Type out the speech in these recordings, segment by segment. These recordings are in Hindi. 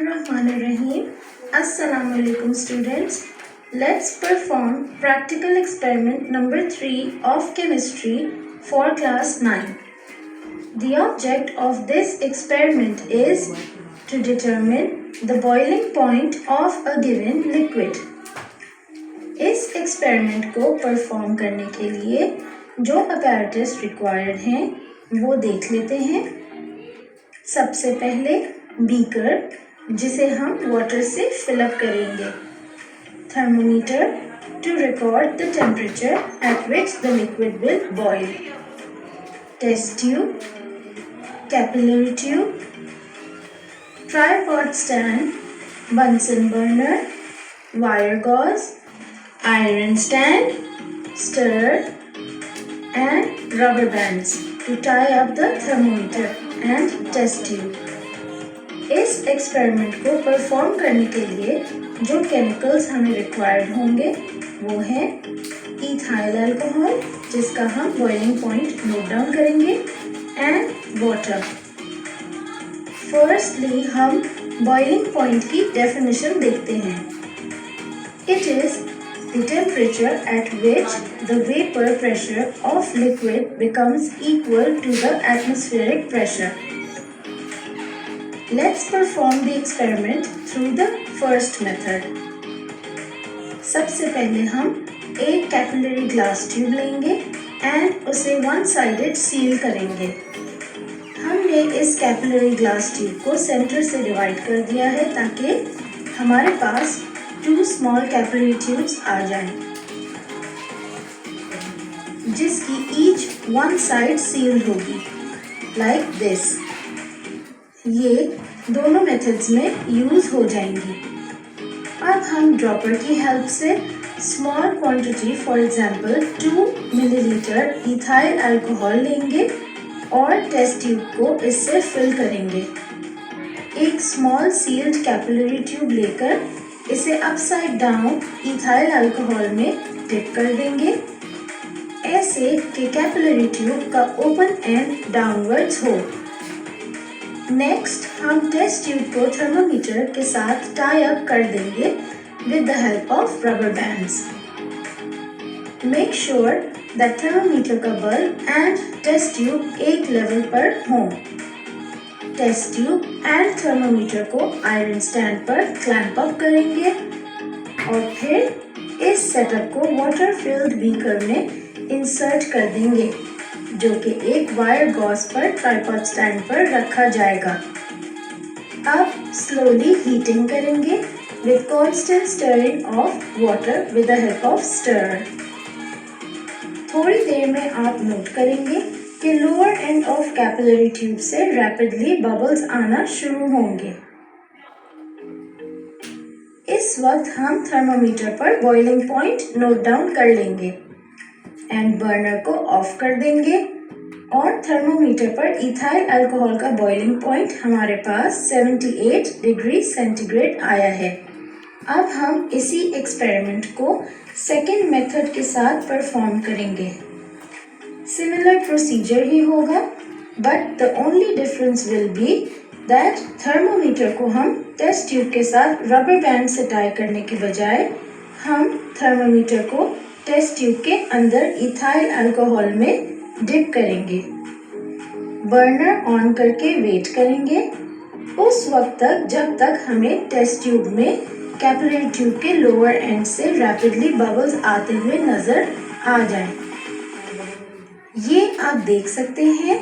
Bismillahirrahmanirrahim. Assalamu alaikum students. Let's perform practical experiment number 3 of chemistry for class 9. The object of this experiment is to determine the boiling point of a given liquid. इस एक्सपेरिमेंट को परफॉर्म करने के लिए जो अपैरेटस रिक्वायर्ड हैं वो देख लेते हैं। सबसे पहले बीकर, जिसे हम वाटर से फिलअप करेंगे। Thermometer to record the temperature at which the liquid will boil. Test tube, capillary tube, tripod stand, Bunsen burner, wire gauze, iron stand, stirrer and rubber bands to tie up the thermometer and test tube. इस एक्सपेरिमेंट को परफॉर्म करने के लिए जो केमिकल्स हमें रिक्वायर्ड होंगे वो है इथाइल अल्कोहल, जिसका हम बॉइलिंग पॉइंट नोट डाउन करेंगे, एंड वाटर। फर्स्टली हम बॉइलिंग पॉइंट की डेफिनेशन देखते हैं। It is the temperature at which the vapor pressure of liquid becomes equal to the atmospheric pressure. Let's perform the experiment through the first method. सबसे पहले हम एक कैपिलरी ग्लास ट्यूब लेंगे एंड उसे वन साइडेड सील करेंगे। हमने इस कैपिलरी ग्लास ट्यूब को सेंटर से डिवाइड कर दिया है ताकि हमारे पास 2 small capillary tubes आ जाएं, जिसकी each one side sealed होगी, like this। ये दोनों मेथड्स में यूज हो जाएंगी। अब हम ड्रॉपर की हेल्प से small quantity, for example 2 millilitre ethyl alcohol लेंगे और टेस्ट ट्यूब को इससे फिल करेंगे। एक स्मॉल सील्ड कैपिलरी ट्यूब लेकर इसे अपसाइड डाउन इथाइल अल्कोहल में डिप कर देंगे, ऐसे कि कैपिलरी ट्यूब का ओपन एंड डाउनवर्ड्स हो। नेक्स्ट हम टेस्ट ट्यूब को थर्मोमीटर के साथ टाई अप कर देंगे with the help of rubber bands. Make sure that thermometer का बल्ब एंड टेस्ट ट्यूब एक लेवल पर हों। टेस्ट ट्यूब एंड थर्मोमीटर को आयरन स्टैंड पर क्लैंप अप करेंगे और फिर इस सेटअप को वाटर फिल्ड बीकर में इंसर्ट कर देंगे, जो कि एक वायर गॉज पर ट्राइपॉड स्टैंड पर रखा जाएगा। अब स्लोली हीटिंग करेंगे with constant stirring of water with the help of stirrer. थोड़ी देर में आप नोट करेंगे कि lower end of capillary tube से रैपिडली बबल्स आना शुरू होंगे। इस वक्त हम थर्मोमीटर पर बॉइलिंग पॉइंट नोट डाउन कर लेंगे एंड बर्नर को ऑफ कर देंगे और थर्मोमीटर पर इथाइल अल्कोहल का बॉइलिंग पॉइंट हमारे पास 78 डिग्री सेंटीग्रेड आया है। अब हम इसी एक्सपेरिमेंट को सेकेंड मेथड के साथ परफॉर्म करेंगे। सिमिलर प्रोसीजर ही होगा, but the only difference will be that thermometer को हम टेस्ट ट्यूब के साथ रबर बैंड से टाई करने के बजाय हम थर्मोमीटर को टेस्ट ट्यूब के अंदर इथाइल अल्कोहल में डिप करेंगे। बर्नर ऑन करके वेट करेंगे उस वक्त तक जब तक हमें टेस्ट ट्यूब में कैपिलरी ट्यूब के लोअर एंड से रैपिडली बबल्स आते हुए नजर आ जाएं। ये आप देख सकते हैं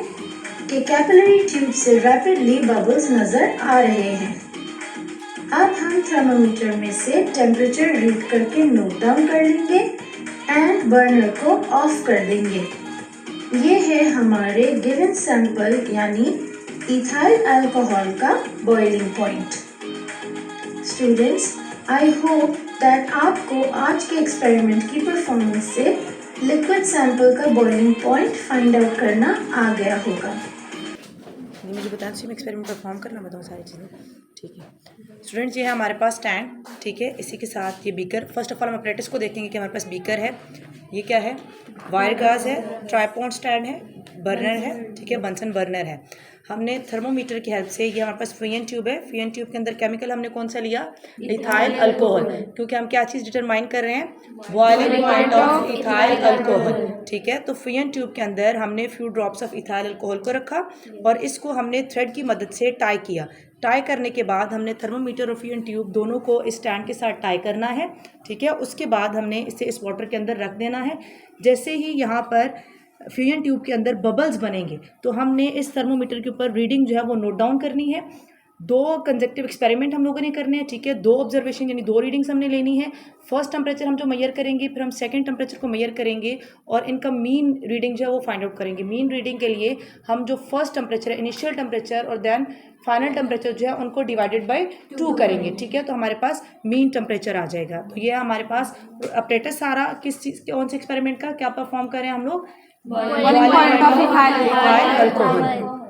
कि कैपिलरी ट्यूब से रैपिडली बबल्स नजर आ रहे हैं। अब हम थर्मोमीटर में से टेम्परेचर रीड करके नोट डाउन कर लेंगे एंड बर्नर को ऑफ कर देंगे। ये है हमारे गिवन सैंपल यानी इथाइल अल्कोहल का boiling point. Students, I hope that आपको आज के एक्सपेरिमेंट की परफॉर्मेंस से लिक्विड सैंपल का बॉइलिंग पॉइंट फाइंड आउट करना आ गया होगा। मुझे बताना चाहिए एक्सपेरिमेंट परफॉर्म करना बताऊँ सारी चीज़ें। ठीक है स्टूडेंट्स, ये है हमारे पास स्टैंड। ठीक है, इसी के साथ ये बीकर। फर्स्ट ऑफ ऑल हम अपरेटिस को देखेंगे कि हमारे पास बीकर है, ये क्या है, वायर गाज है, ट्राइपॉड स्टैंड है, बर्नर है, ठीक है, बंसन बर्नर है। हमने थर्मोमीटर की हेल्प से, ये हमारे पास फ्यूएन ट्यूब है, फ्यूएन ट्यूब के अंदर केमिकल हमने कौन सा लिया, इथाइल अल्कोहल, क्योंकि हम क्या चीज़ डिटरमाइन कर रहे हैं, boiling point of ethyl alcohol, ठीक है। तो फ्यूएन ट्यूब के अंदर हमने few drops of ethyl alcohol को रखा और इसको हमने थ्रेड की मदद से टाई किया। टाई करने के बाद हमने थर्मोमीटर और फ्यूएन ट्यूब दोनों को इस स्टैंड के साथ टाई करना है, ठीक है। उसके बाद हमने इसे इस वाटर के अंदर रख देना है। जैसे ही यहाँ पर फ्यूजन ट्यूब के अंदर बबल्स बनेंगे तो हमने इस थर्मोमीटर के ऊपर रीडिंग जो है वो नोट डाउन करनी है। 2 कंजेक्टिव एक्सपेरिमेंट हम लोगों ने करने हैं, ठीक है। 2 ऑब्जर्वेशन यानी 2 रीडिंग्स हमने लेनी है। फर्स्ट टेम्परेचर हम जो मेजर करेंगे, फिर हम सेकंड टेम्परेचर को मेजर करेंगे और इनका मीन रीडिंग जो है वो फाइंड आउट करेंगे। मीन रीडिंग के लिए हम जो फर्स्ट टेम्परेचर है, इनिशियल टेम्परेचर और देन फाइनल टेम्परेचर जो है उनको डिवाइडेड बाय 2 करेंगे, ठीक है। तो हमारे पास मीन टेम्परेचर आ जाएगा। तो ये हमारे पास अपडेटेड सारा किस चीज़ कौन से एक्सपेरिमेंट का क्या परफॉर्म करें हम लोग, boiling point of ethyl alcohol.